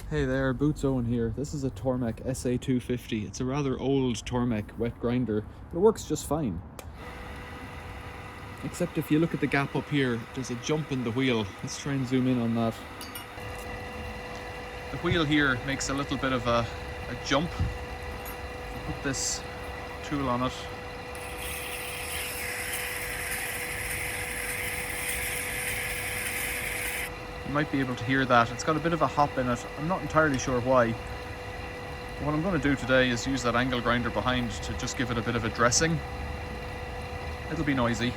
Hey there, Boots Owen here. This is a Tormek SA250. It's a rather old Tormek wet grinder, but it works just fine. Except if you look at the gap up here, there's a jump in the wheel. Let's try and zoom in on that. The wheel here makes a little bit of a jump. Put this tool on it. You might be able to hear that. It's got a bit of a hop in it. I'm not entirely sure why. What I'm going to do today is use that angle grinder behind to just give it a bit of a dressing. It'll be noisy.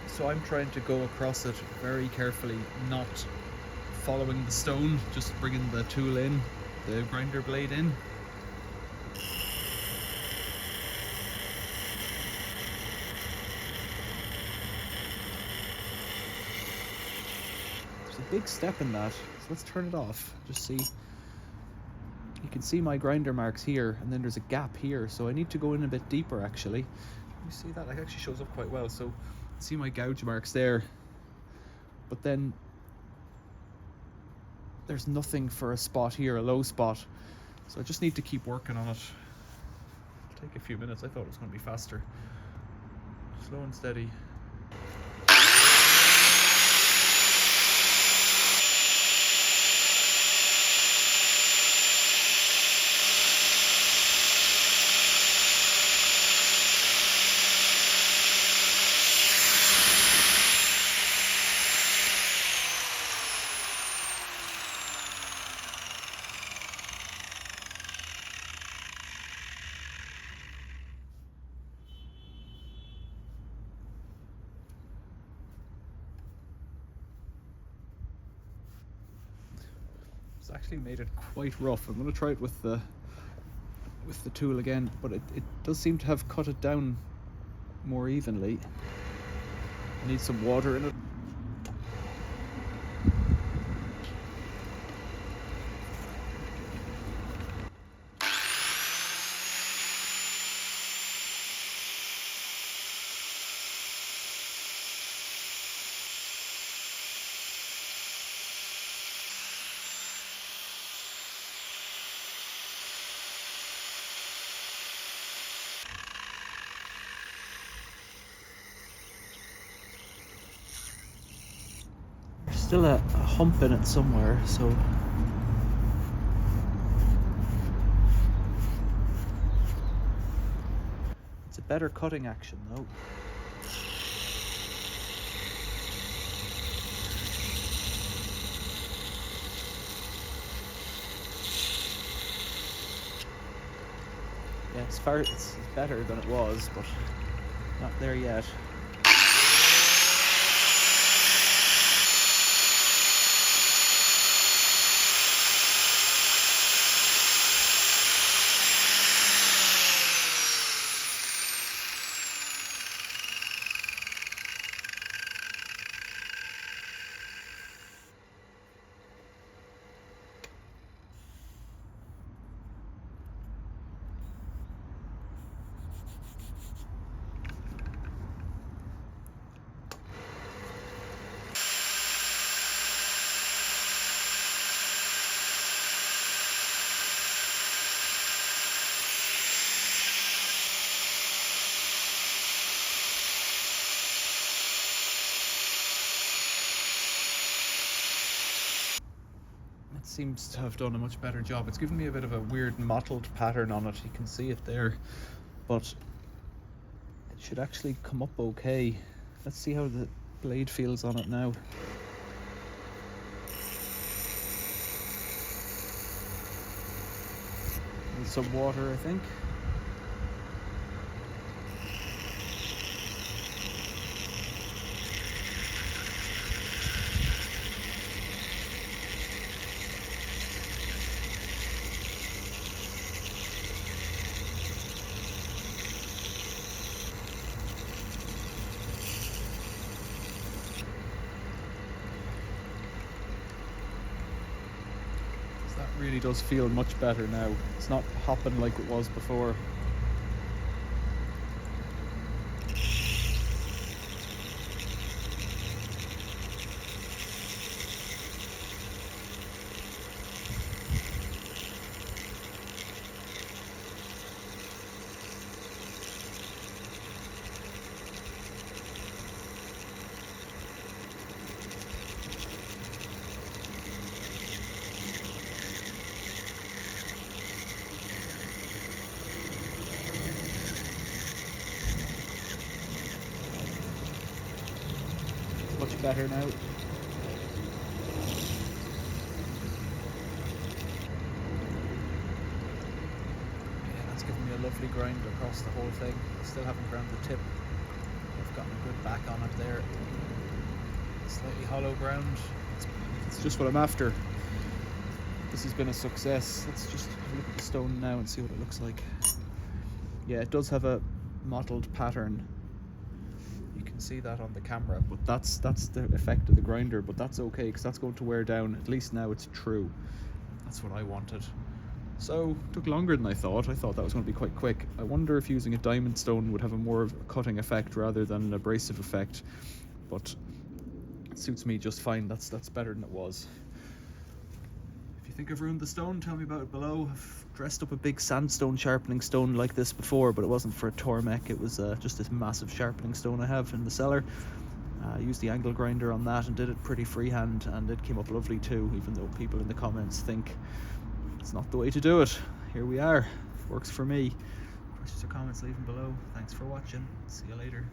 So I'm trying to go across it very carefully, not following the stone, just bringing the tool in, the grinder blade in. There's a big step in that, so let's turn it off. Just see, you can see my grinder marks here, and then there's a gap here, so I need to go in a bit deeper actually. You see that? It actually shows up quite well. So see my gouge marks there, but then there's nothing for a spot here, a low spot, so I just need to keep working on it. It'll take a few minutes. I thought it was going to be faster. Slow and steady. It's actually made it quite rough. I'm going to try it with the tool again, but it does seem to have cut it down more evenly. I need some water in it. Still a hump in it somewhere, so it's a better cutting action though. Yeah, it's better than it was, but not there yet. Seems to have done a much better job. It's given me a bit of a weird mottled pattern on it. You can see it there, but it should actually come up okay. Let's see how the blade feels on it now. With some water, I think. Really does feel much better now. It's not hopping like it was before. Much better now. That's given me a lovely grind across the whole thing. Still haven't ground the tip. I've gotten a good back on it there. Slightly hollow ground. It's just what I'm after. This has been a success. Let's just have a look at the stone now and see what it looks like. Yeah, it does have a mottled pattern. You can see that on the camera, but that's the effect of the grinder, but that's okay because that's going to wear down. At least now it's true. That's what I wanted. So it took longer than I thought. I thought that was going to be quite quick. I wonder if using a diamond stone would have a more of a cutting effect rather than an abrasive effect, but it suits me just fine. That's better than it was. If you think I've ruined the stone, tell me about it below. I've dressed up a big sandstone sharpening stone like this before, but it wasn't for a Tormek. It was just this massive sharpening stone I have in the cellar. I used the angle grinder on that and did it pretty freehand, and it came up lovely too, even though people in the comments think it's not the way to do it. Here we are. It works for me. Questions or comments, leave them below. Thanks for watching. See you later.